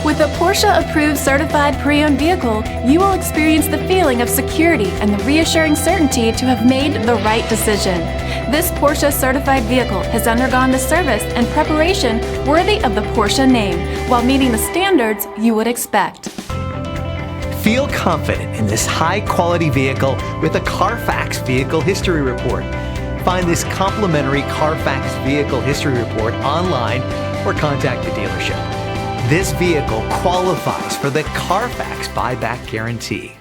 With a Porsche-approved certified pre-owned vehicle, you will experience the feeling of security and the reassuring certainty to have made the right decision. This Porsche certified vehicle has undergone the service and preparation worthy of the Porsche name, while meeting the standards you would expect. Feel confident in this high-quality vehicle with a Carfax Vehicle History Report. Find this complimentary Carfax Vehicle History Report online or contact the dealership. This vehicle qualifies for the Carfax Buyback Guarantee.